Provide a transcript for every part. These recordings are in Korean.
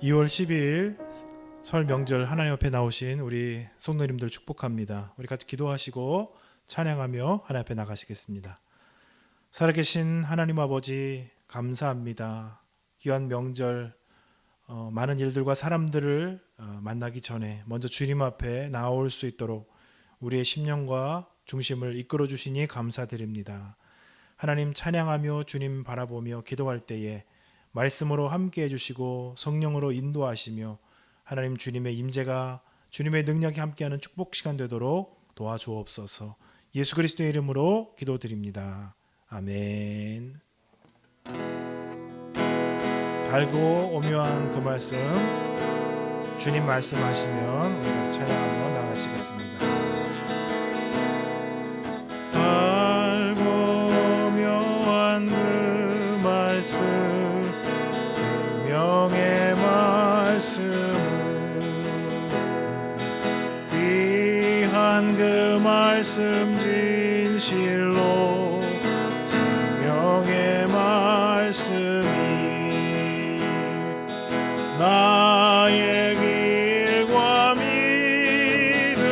2월 12일 설 명절 하나님 앞에 나오신 우리 성도님들 축복합니다. 우리 같이 기도하시고 찬양하며 하나님 앞에 나가시겠습니다. 살아계신 하나님 아버지 감사합니다. 귀한 명절 많은 일들과 사람들을 만나기 전에 먼저 주님 앞에 나올 수 있도록 우리의 심령과 중심을 이끌어 주시니 감사드립니다. 하나님 찬양하며 주님 바라보며 기도할 때에 말씀으로 함께 해주시고 성령으로 인도하시며 하나님 주님의 임재가 주님의 능력이 함께하는 축복 시간 되도록 도와주옵소서. 예수 그리스도의 이름으로 기도드립니다. 아멘. 달고 오묘한 그 말씀 주님 말씀하시면 우리 같이 찬양하며 나가시겠습니다. 달고 오묘한 그 말씀 생명의 말씀은 귀한 그 말씀 진실로 생명의 말씀이 나의 길과 믿음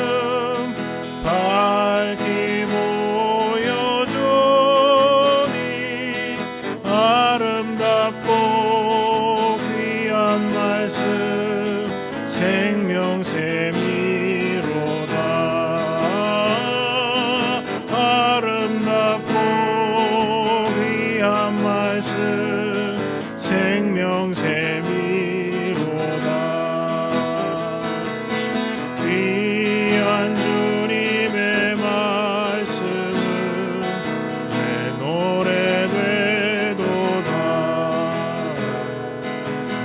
밝히 보여주니 아름답고 귀한 말씀 생명샘이로다. 아름답고 귀한 말씀 생명샘이로다. 귀한 주님의 말씀은 내 노래 되도다.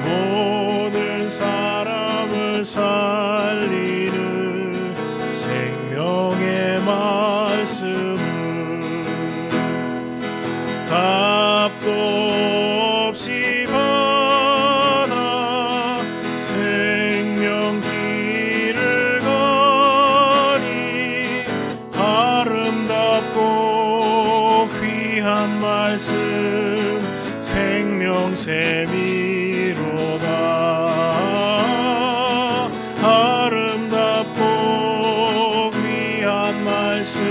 모든 사람을 살리는 생명의 말씀은 값도 없이 받아 생명 길을 가니 아름답고 귀한 말씀 생명샘이로다. 아름답고 귀한 말씀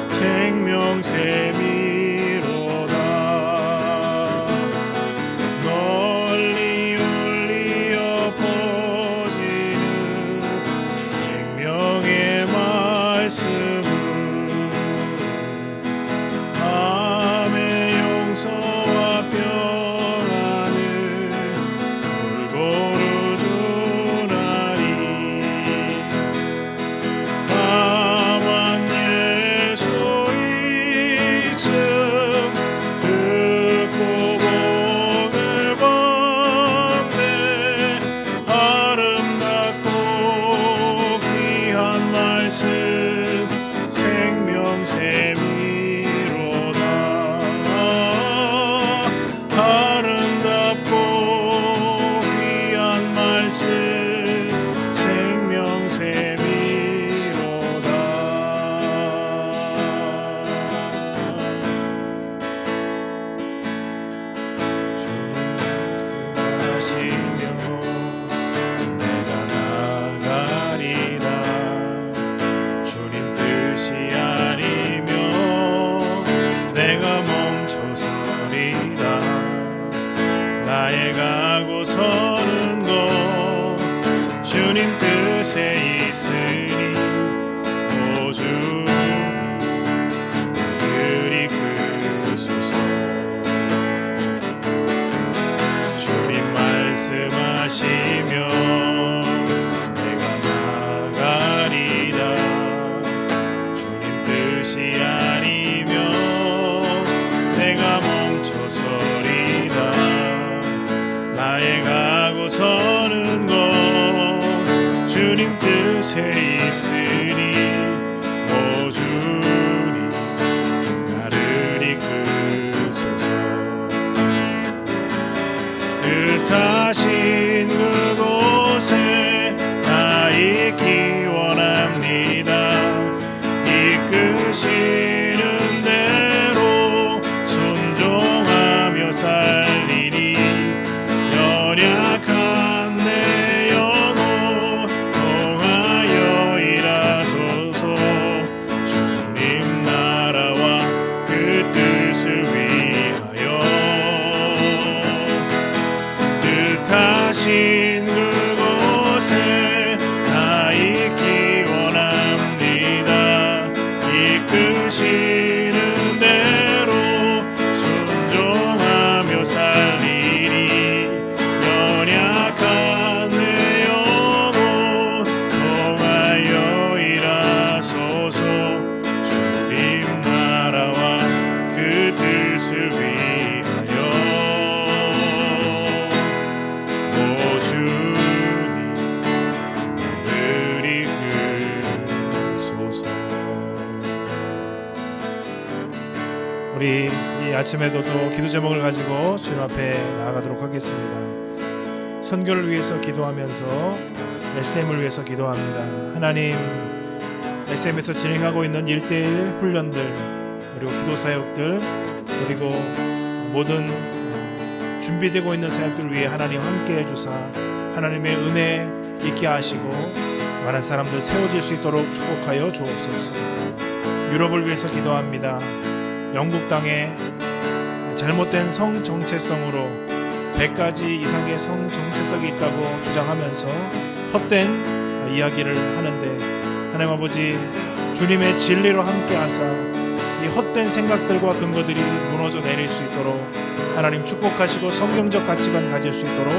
생명샘이로다. 널리 울리어 퍼지는 생명의 말씀은 마음의 용서와 평안을 골고루 주나니 다만 예수 이름 듣고 복을 받네. 아름답고 귀한 말씀 생명샘이로다. 아름답고 귀한 말씀 생명샘이로다. 주님 말씀하시며 내가 나가리라. 주님 뜻이 아니면 내가 멈춰서리라. 나의 가고 서는 것 주님 뜻에 있으니 오 주님 그리 크소서. 주님 말씀하시며 내가 나가리라. 주님 뜻이 아니면 내가 멈춰서리라. 나의 가고 서는 것 주님 뜻에 있으니 오 주님 나를 이끄소서. 뜻하신 그곳에 나 있기 원합니다. 이끄시는 대로 순종하며 살리니 연약한 것을 위하여 오 주님 나를 이끄소서. 우리 이 아침에도 또 기도 제목을 가지고 주님 앞에 나아가도록 하겠습니다. 선교를 위해서 기도하면서 SM을 위해서 기도합니다. 하나님, SM에서 진행하고 있는 1:1 훈련들, 그리고 기도 사역들, 그리고 모든 준비되고 있는 사역들 위해 하나님 함께 해주사 하나님의 은혜 있게 하시고 많은 사람들 세워질 수 있도록 축복하여 주옵소서. 유럽을 위해서 기도합니다. 영국 땅에 잘못된 성 정체성으로 100가지 이상의 성 정체성이 있다고 주장하면서 헛된 이야기를 하는데, 하나님 아버지 주님의 진리로 함께 하사 이 헛된 생각들과 근거들이 무너져 내릴 수 있도록 하나님 축복하시고 성경적 가치관 가질 수 있도록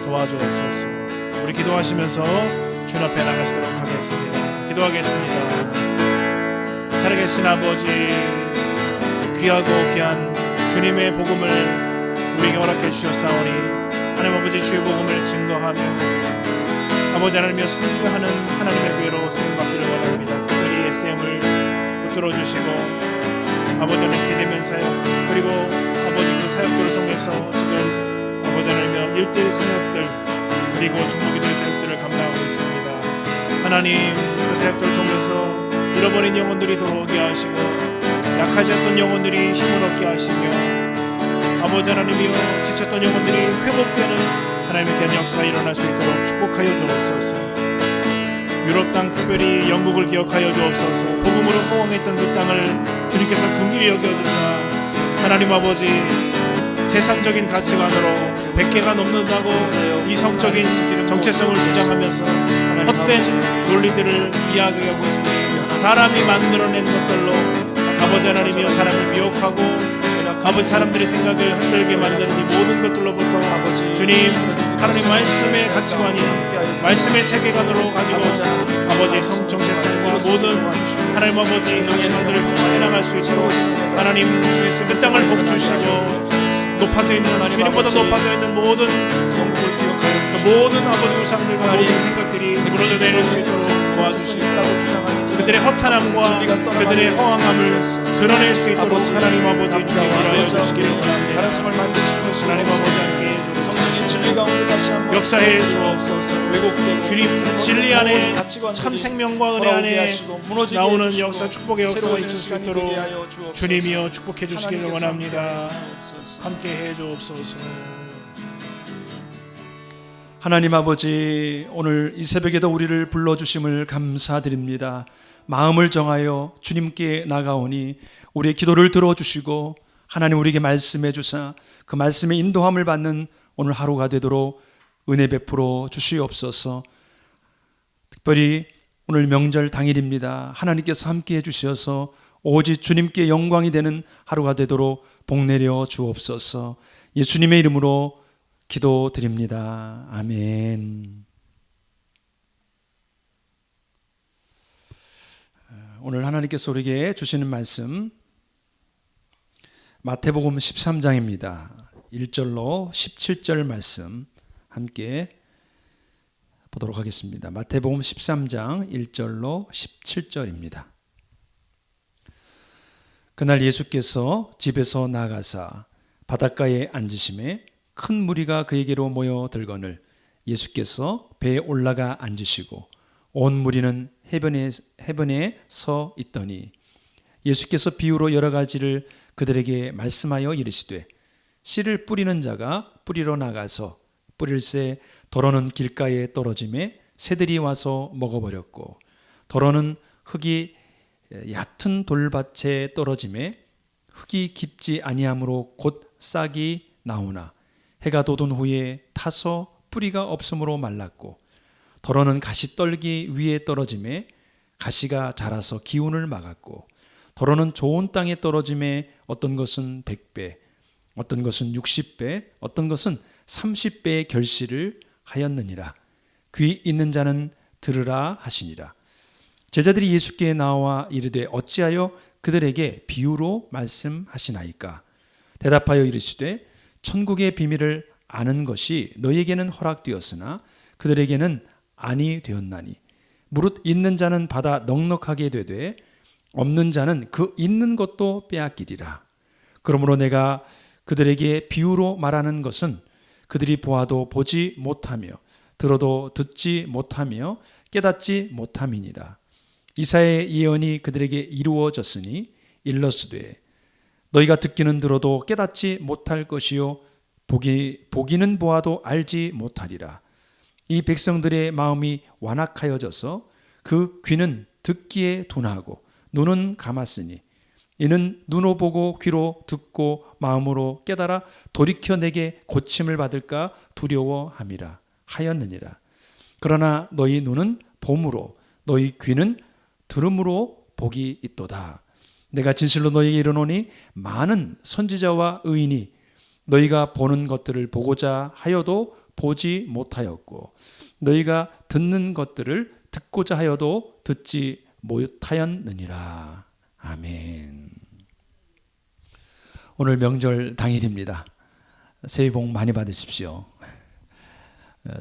도와주옵소서. 우리 기도하시면서 주님 앞에 나가시도록 하겠습니다. 기도하겠습니다. 살아계신 아버지, 귀하고 귀한 주님의 복음을 우리에게 허락해 주셨사오니 하나님 아버지 주의 복음을 증거하며 아버지 하나님이여 선교하는 하나님의 교회로 쓰임받기를 원합니다. 특별히 SM을 붙들어 주시고 아버지 하나님 비대면 사역, 그리고 아버지 그 사역들을 통해서 지금 아버지 하나님이여 1:1 사역들, 그리고 중보기도의 사역들을 감당하고 있습니다. 하나님, 그 사역들을 통해서 잃어버린 영혼들이 돌아오게 하시고 약하지 않던 영혼들이 힘을 얻게 하시며 아버지 하나님이여 지쳤던 영혼들이 회복되는 하나님의 귀한 역사가 일어날 수 있도록 축복하여 주옵소서. 유럽 땅, 특별히 영국을 기억하여 주옵소서. 복음으로 호응했던 그 땅을 주님께서 긍휼히 여겨주사 하나님 아버지 세상적인 가치관으로 100개가 넘는다고 이성적인 정체성을 주장하면서 헛된 논리들을 이야기하고 있습니다. 사람이 만들어낸 것들로 아버지 하나님이여 사람을 미혹하고 아버지 사람들의 생각을 흔들게 만드는 이 모든 것들로부터 주님, 하나님 말씀의 가치관이 말씀의 세계관으로 가지고 아버지의 성정체성과 모든 하나님 아버지 가치관들을 확산해 나갈 수 있도록 하나님 그 땅을 복주시고 높아져 있는 주님보다 높아져 있는 모든 아버지 우상들과 모든 생각들이 무너져 내릴 수 있도록 도와주시고 그들의 허탄함과 그들의 허황함을 드러낼 수 있도록 하나님 아버지 주님 일하여 주시기를 원합니다. 하나님 아버지 함께 해주옵소서. 역사해 주옵소서. 주님 진리 안에 참 생명과 은혜 안에 나오는 역사, 축복의 역사가 있을 수 있도록 주님이여 축복해 주시기를 원합니다. 함께 해 주옵소서. 하나님 아버지, 오늘 이 새벽에도 우리를 불러주심을 감사드립니다. 마음을 정하여 주님께 나가오니 우리의 기도를 들어주시고 하나님 우리에게 말씀해 주사 그 말씀의 인도함을 받는 오늘 하루가 되도록 은혜 베풀어 주시옵소서. 특별히 오늘 명절 당일입니다. 하나님께서 함께해 주셔서 오직 주님께 영광이 되는 하루가 되도록 복내려 주옵소서. 예수님의 이름으로 기도드립니다. 아멘. 오늘 하나님께서 우리에게 주시는 말씀 마태복음 13장입니다. 1절로 17절 말씀 함께 보도록 하겠습니다. 마태복음 13장 1절로 17절입니다. 그날 예수께서 집에서 나가사 바닷가에 앉으심에 큰 무리가 그에게로 모여들거늘 예수께서 배에 올라가 앉으시고 온 무리는 해변에 서 있더니 예수께서 비유로 여러 가지를 그들에게 말씀하여 이르시되 씨를 뿌리는 자가 뿌리러 나가서 뿌릴새 더러는 길가에 떨어짐에 새들이 와서 먹어버렸고 더러는 흙이 얕은 돌밭에 떨어짐에 흙이 깊지 아니하므로 곧 싹이 나오나 해가 돋은 후에 타서 뿌리가 없으므로 말랐고 더러는 가시떨기 위에 떨어짐에 가시가 자라서 기운을 막았고 더러는 좋은 땅에 떨어짐에 어떤 것은 100배 어떤 것은 60배 어떤 것은 30배의 결실을 하였느니라. 귀 있는 자는 들으라 하시니라. 제자들이 예수께 나와 이르되 어찌하여 그들에게 비유로 말씀하시나이까. 대답하여 이르시되 천국의 비밀을 아는 것이 너희에게는 허락되었으나 그들에게는 아니 되었나니 무릇 있는 자는 받아 넉넉하게 되되 없는 자는 그 있는 것도 빼앗기리라. 그러므로 내가 그들에게 비유로 말하는 것은 그들이 보아도 보지 못하며 들어도 듣지 못하며 깨닫지 못함이니라. 이사야의 예언이 그들에게 이루어졌으니 일러스되 너희가 듣기는 들어도 깨닫지 못할 것이요 보기는 보아도 알지 못하리라. 이 백성들의 마음이 완악하여져서 그 귀는 듣기에 둔하고 눈은 감았으니 이는 눈으로 보고 귀로 듣고 마음으로 깨달아 돌이켜 내게 고침을 받을까 두려워함이라 하였느니라. 그러나 너희 눈은 봄으로 너희 귀는 들음으로 복이 있도다. 내가 진실로 너희에게 이르노니 많은 선지자와 의인이 너희가 보는 것들을 보고자 하여도 보지 못하였고 너희가 듣는 것들을 듣고자 하여도 듣지 못하였느니라. 아멘. 오늘 명절 당일입니다. 새해 복 많이 받으십시오.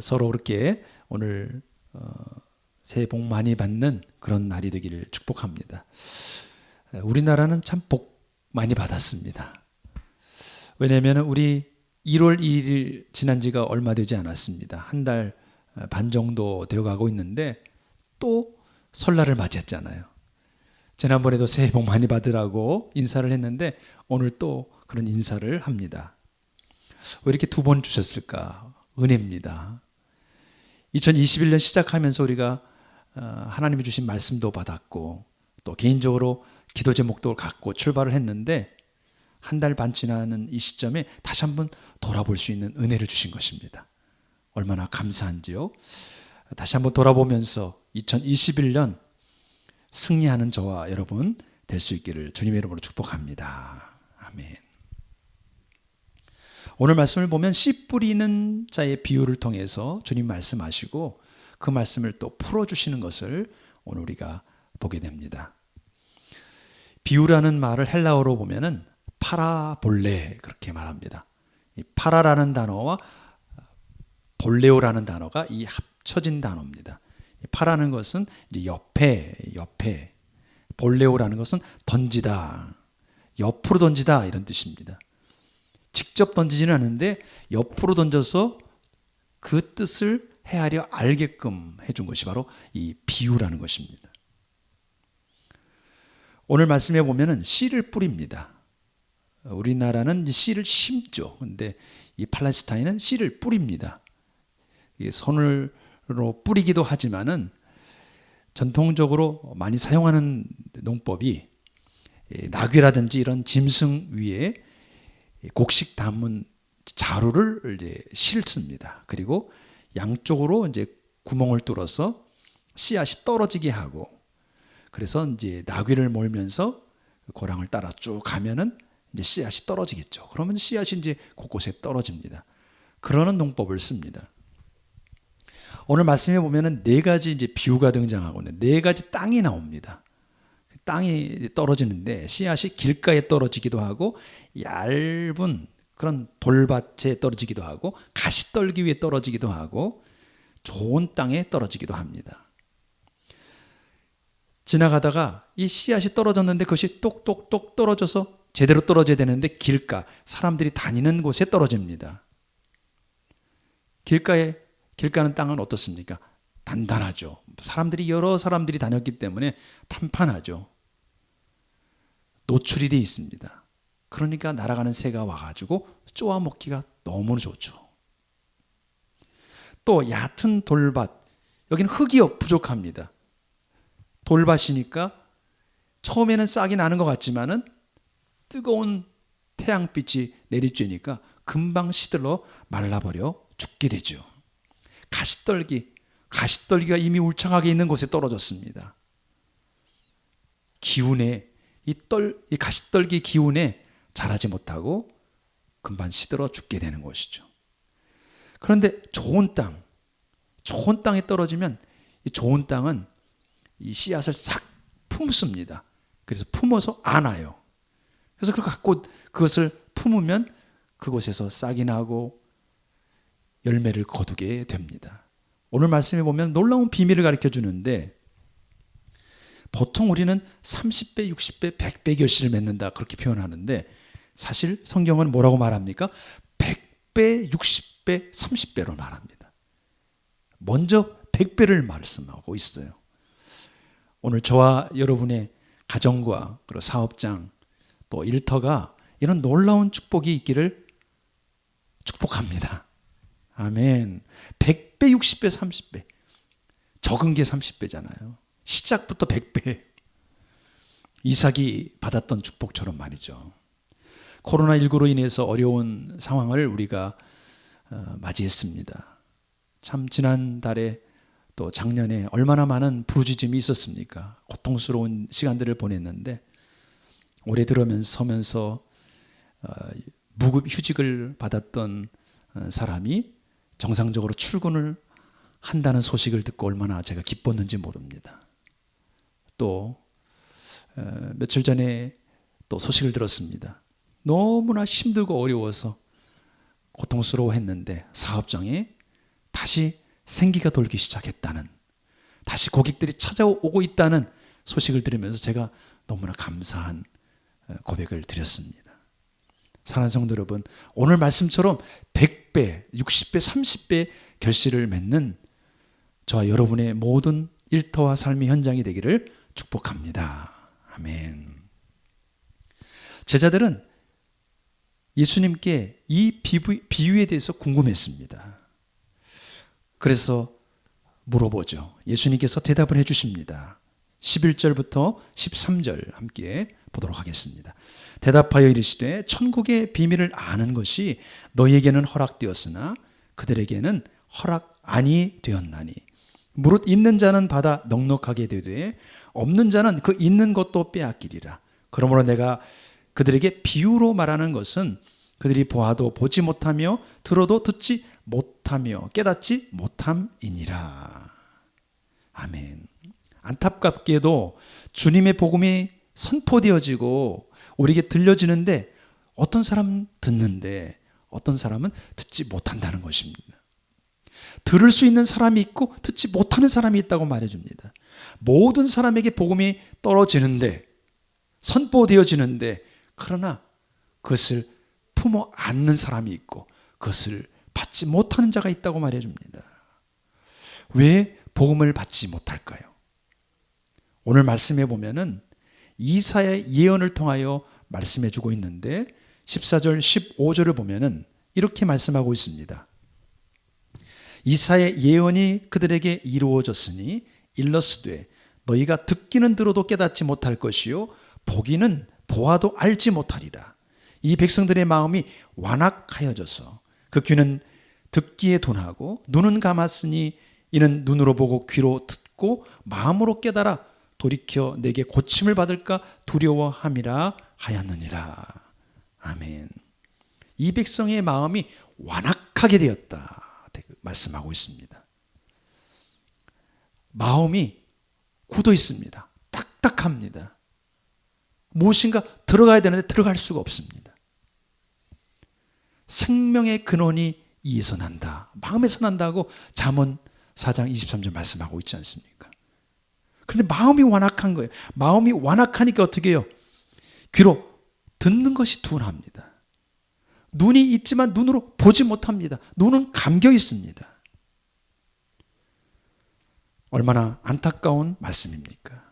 서로 그렇게 오늘 새해 복 많이 받는 그런 날이 되기를 축복합니다. 우리나라는 참 복 많이 받았습니다. 왜냐하면 우리 1월 2일 지난 지가 얼마 되지 않았습니다. 한 달 반 정도 되어가고 있는데 또 설날을 맞이했잖아요. 지난번에도 새해 복 많이 받으라고 인사를 했는데 오늘 또 그런 인사를 합니다. 왜 이렇게 두 번 주셨을까? 은혜입니다. 2021년 시작하면서 우리가 하나님이 주신 말씀도 받았고 또 개인적으로 기도 제목도 갖고 출발을 했는데 한 달 반 지나는 이 시점에 다시 한번 돌아볼 수 있는 은혜를 주신 것입니다. 얼마나 감사한지요. 다시 한번 돌아보면서 2021년 승리하는 저와 여러분 될 수 있기를 주님의 이름으로 축복합니다. 아멘. 오늘 말씀을 보면 씨 뿌리는 자의 비유를 통해서 주님 말씀하시고 그 말씀을 또 풀어주시는 것을 오늘 우리가 보게 됩니다. 비유라는 말을 헬라어로 보면은 파라볼레 그렇게 말합니다. 이 파라라는 단어와 볼레오라는 단어가 이 합쳐진 단어입니다. 파라는 것은 이제 옆에, 볼레오라는 것은 던지다, 옆으로 던지다 이런 뜻입니다. 직접 던지지는 않는데 옆으로 던져서 그 뜻을 헤아려 알게끔 해준 것이 바로 이 비유라는 것입니다. 오늘 말씀에 보면은 씨를 뿌립니다. 우리나라는 씨를 심죠. 근데 이 팔레스타인은 씨를 뿌립니다. 손으로 뿌리기도 하지만은 전통적으로 많이 사용하는 농법이 나귀라든지 이런 짐승 위에 곡식 담은 자루를 이제 싣습니다. 그리고 양쪽으로 이제 구멍을 뚫어서 씨앗이 떨어지게 하고 그래서 이제 나귀를 몰면서 고랑을 따라 쭉 가면은 이제 씨앗이 떨어지겠죠. 그러면 씨앗이 이제 곳곳에 떨어집니다. 그러는 농법을 씁니다. 오늘 말씀에 보면은 네 가지 이제 비유가 등장하고 네 가지 땅이 나옵니다. 땅이 떨어지는데 씨앗이 길가에 떨어지기도 하고 얇은 그런 돌밭에 떨어지기도 하고 가시떨기 위에 떨어지기도 하고 좋은 땅에 떨어지기도 합니다. 지나가다가 이 씨앗이 떨어졌는데 그것이 똑똑똑 떨어져서 제대로 떨어져야 되는데 길가, 사람들이 다니는 곳에 떨어집니다. 길가는 땅은 어떻습니까? 단단하죠. 여러 사람들이 다녔기 때문에 판판하죠. 노출이 되어 있습니다. 그러니까 날아가는 새가 와가지고 쪼아 먹기가 너무 좋죠. 또 얕은 돌밭, 여기는 흙이 부족합니다. 돌밭이니까 처음에는 싹이 나는 것 같지만은 뜨거운 태양빛이 내리쬐니까 금방 시들러 말라버려 죽게 되죠. 가시떨기가 이미 울창하게 있는 곳에 떨어졌습니다. 기운에 이 가시떨기 기운에 자라지 못하고 금방 시들어 죽게 되는 것이죠. 그런데 좋은 땅에 떨어지면 이 좋은 땅은 이 씨앗을 싹 품습니다. 그래서 품어서 안아요. 그래서 그걸 갖고 그것을 품으면 그곳에서 싹이 나고 열매를 거두게 됩니다. 오늘 말씀에 보면 놀라운 비밀을 가르쳐 주는데 보통 우리는 30배, 60배, 100배 결실을 맺는다 그렇게 표현하는데 사실 성경은 뭐라고 말합니까? 100배, 60배, 30배로 말합니다. 먼저 100배를 말씀하고 있어요. 오늘 저와 여러분의 가정과 그리고 사업장 또 일터가 이런 놀라운 축복이 있기를 축복합니다. 아멘. 100배, 60배, 30배. 적은 게 30배잖아요. 시작부터 100배. 이삭이 받았던 축복처럼 말이죠. 코로나19로 인해서 어려운 상황을 우리가 맞이했습니다. 참 지난달에 또 작년에 얼마나 많은 부르짖음이 있었습니까? 고통스러운 시간들을 보냈는데 올해 들어서면서 무급 휴직을 받았던 사람이 정상적으로 출근을 한다는 소식을 듣고 얼마나 제가 기뻤는지 모릅니다. 또 며칠 전에 또 소식을 들었습니다. 너무나 힘들고 어려워서 고통스러워했는데 사업장에 다시 생기가 돌기 시작했다는, 다시 고객들이 찾아오고 있다는 소식을 들으면서 제가 너무나 감사한 고백을 드렸습니다. 사랑하는 성도 여러분, 오늘 말씀처럼 100배, 60배, 30배 결실을 맺는 저와 여러분의 모든 일터와 삶의 현장이 되기를 축복합니다. 아멘. 제자들은 예수님께 이 비유에 대해서 궁금했습니다. 그래서 물어보죠. 예수님께서 대답을 해주십니다. 11절부터 13절 함께 보도록 하겠습니다. 대답하여 이르시되 천국의 비밀을 아는 것이 너희에게는 허락되었으나 그들에게는 허락 아니 되었나니 무릇 있는 자는 받아 넉넉하게 되되 없는 자는 그 있는 것도 빼앗기리라. 그러므로 내가 그들에게 비유로 말하는 것은 그들이 보아도 보지 못하며 들어도 듣지 못하며 깨닫지 못함이니라. 아멘. 안타깝게도 주님의 복음이 선포되어지고 우리에게 들려지는데 어떤 사람은 듣는데 어떤 사람은 듣지 못한다는 것입니다. 들을 수 있는 사람이 있고 듣지 못하는 사람이 있다고 말해줍니다. 모든 사람에게 복음이 떨어지는데 선포되어지는데 그러나 그것을 품어 안는 사람이 있고 그것을 받지 못하는 자가 있다고 말해줍니다. 왜 복음을 받지 못할까요? 오늘 말씀해 보면은 이사야의 예언을 통하여 말씀해 주고 있는데 14절 15절을 보면은 이렇게 말씀하고 있습니다. 이사야의 예언이 그들에게 이루어졌으니 일러스되 너희가 듣기는 들어도 깨닫지 못할 것이요 보기는 보아도 알지 못하리라. 이 백성들의 마음이 완악하여져서 그 귀는 듣기에 둔하고 눈은 감았으니 이는 눈으로 보고 귀로 듣고 마음으로 깨달아 돌이켜 내게 고침을 받을까 두려워함이라 하였느니라. 아멘. 이 백성의 마음이 완악하게 되었다 말씀하고 있습니다. 마음이 굳어 있습니다. 딱딱합니다. 무엇인가 들어가야 되는데 들어갈 수가 없습니다. 생명의 근원이 이에서 난다. 마음에서 난다고 잠언 4장 23절 말씀하고 있지 않습니까? 그런데 마음이 완악한 거예요. 마음이 완악하니까 어떻게 해요? 귀로 듣는 것이 둔합니다. 눈이 있지만 눈으로 보지 못합니다. 눈은 감겨 있습니다. 얼마나 안타까운 말씀입니까?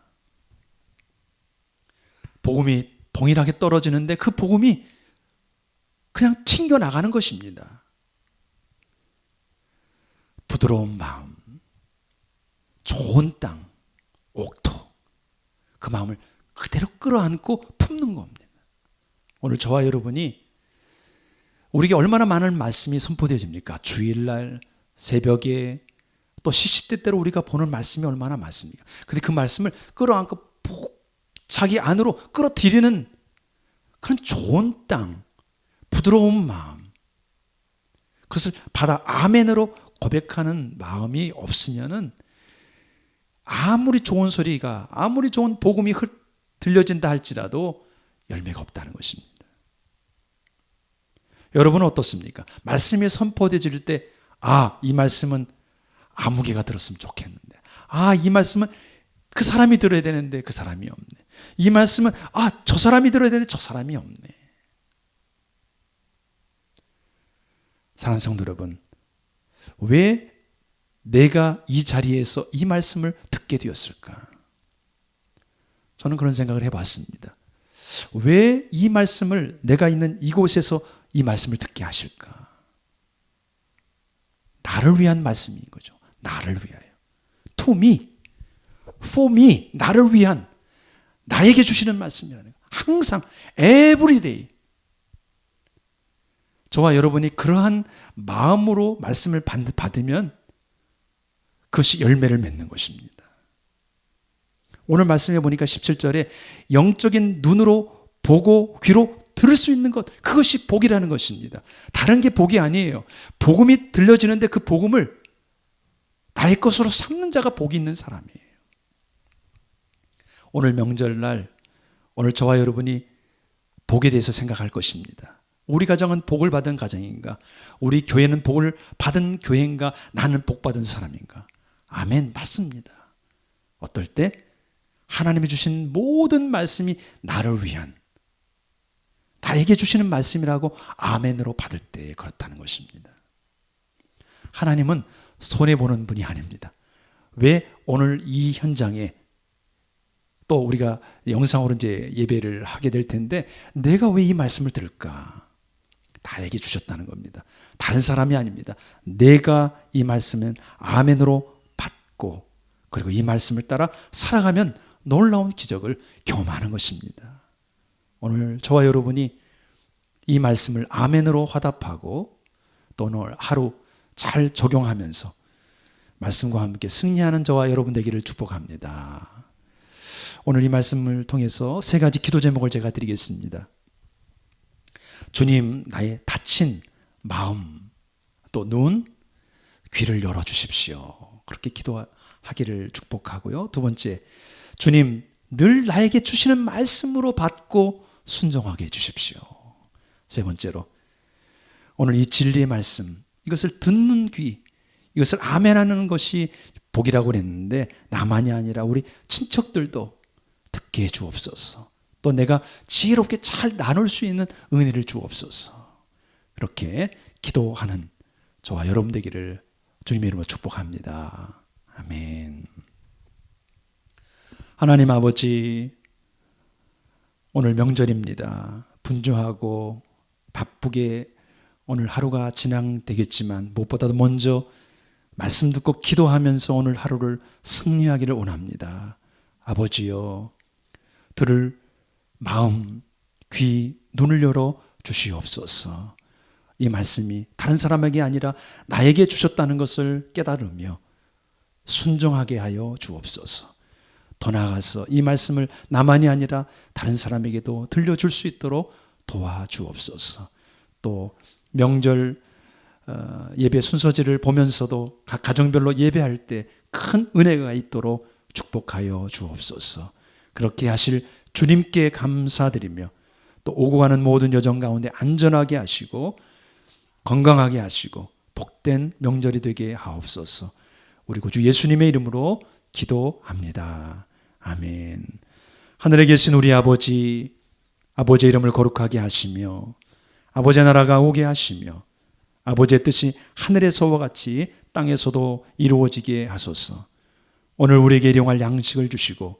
복음이 동일하게 떨어지는데 그 복음이 그냥 튕겨나가는 것입니다. 부드러운 마음, 좋은 땅, 옥토, 그 마음을 그대로 끌어안고 품는 겁니다. 오늘 저와 여러분이 우리에게 얼마나 많은 말씀이 선포되어집니까? 주일날, 새벽에, 또 시시때때로 우리가 보는 말씀이 얼마나 많습니까? 근데 그 말씀을 끌어안고 푹 자기 안으로 끌어들이는 그런 좋은 땅, 부드러운 마음, 그것을 받아 아멘으로 고백하는 마음이 없으면은 아무리 좋은 소리가, 아무리 좋은 복음이 들려진다 할지라도 열매가 없다는 것입니다. 여러분은 어떻습니까? 말씀이 선포되질 때, 아, 이 말씀은 아무개가 들었으면 좋겠는데, 아, 이 말씀은 그 사람이 들어야 되는데 그 사람이 없네. 이 말씀은 아, 저 사람이 들어야 되는데 저 사람이 없네. 사랑하는 성도 여러분, 왜 내가 이 자리에서 이 말씀을 듣게 되었을까? 저는 그런 생각을 해봤습니다. 왜 이 말씀을 내가 있는 이곳에서 이 말씀을 듣게 하실까? 나를 위한 말씀인 거죠. 나를 위하여. To me, for me, 나를 위한, 나에게 주시는 말씀이라는 거. 항상, every day. 저와 여러분이 그러한 마음으로 말씀을 받으면 그것이 열매를 맺는 것입니다. 오늘 말씀해 보니까 17절에 영적인 눈으로 보고 귀로 들을 수 있는 것, 그것이 복이라는 것입니다. 다른 게 복이 아니에요. 복음이 들려지는데 그 복음을 나의 것으로 삼는 자가 복이 있는 사람이에요. 오늘 명절날, 오늘 저와 여러분이 복에 대해서 생각할 것입니다. 우리 가정은 복을 받은 가정인가? 우리 교회는 복을 받은 교회인가? 나는 복 받은 사람인가? 아멘, 맞습니다. 어떨 때 하나님이 주신 모든 말씀이 나를 위한, 나에게 주시는 말씀이라고 아멘으로 받을 때 그렇다는 것입니다. 하나님은 손해보는 분이 아닙니다. 왜 오늘 이 현장에 또 우리가 영상으로 이제 예배를 하게 될 텐데 내가 왜 이 말씀을 들을까? 나에게 주셨다는 겁니다. 다른 사람이 아닙니다. 내가 이 말씀은 아멘으로 받고 그리고 이 말씀을 따라 살아가면 놀라운 기적을 경험하는 것입니다. 오늘 저와 여러분이 이 말씀을 아멘으로 화답하고 또 오늘 하루 잘 적용하면서 말씀과 함께 승리하는 저와 여러분 되기를 축복합니다. 오늘 이 말씀을 통해서 세 가지 기도 제목을 제가 드리겠습니다. 주님, 나의 닫힌 마음, 또 눈, 귀를 열어주십시오. 그렇게 기도하기를 축복하고요. 두 번째, 주님, 늘 나에게 주시는 말씀으로 받고 순종하게 해주십시오. 세 번째로, 오늘 이 진리의 말씀, 이것을 듣는 귀, 이것을 아멘하는 것이 복이라고 그랬는데 나만이 아니라 우리 친척들도 듣게 해 주옵소서. 또 내가 지혜롭게 잘 나눌 수 있는 은혜를 주옵소서. 그렇게 기도하는 저와 여러분 되기를 주님의 이름으로 축복합니다. 아멘. 하나님 아버지, 오늘 명절입니다. 분주하고 바쁘게 오늘 하루가 진행되겠지만 무엇보다도 먼저 말씀 듣고 기도하면서 오늘 하루를 승리하기를 원합니다. 아버지여, 들을 마음, 귀, 눈을 열어 주시옵소서. 이 말씀이 다른 사람에게 아니라 나에게 주셨다는 것을 깨달으며 순종하게 하여 주옵소서. 더 나아가서 이 말씀을 나만이 아니라 다른 사람에게도 들려줄 수 있도록 도와주옵소서. 또 명절 예배 순서지를 보면서도 각 가정별로 예배할 때 큰 은혜가 있도록 축복하여 주옵소서. 그렇게 하실 주님께 감사드리며 또 오고 가는 모든 여정 가운데 안전하게 하시고 건강하게 하시고 복된 명절이 되게 하옵소서. 우리 구주 예수님의 이름으로 기도합니다. 아멘. 하늘에 계신 우리 아버지, 아버지의 이름을 거룩하게 하시며 아버지의 나라가 오게 하시며 아버지의 뜻이 하늘에서와 같이 땅에서도 이루어지게 하소서. 오늘 우리에게 일용할 양식을 주시고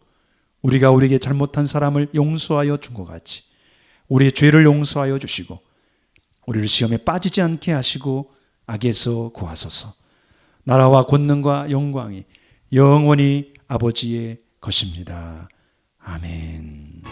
우리가 우리에게 잘못한 사람을 용서하여 준 것 같이 우리의 죄를 용서하여 주시고 우리를 시험에 빠지지 않게 하시고 악에서 구하소서. 나라와 권능과 영광이 영원히 아버지의 것입니다. 아멘.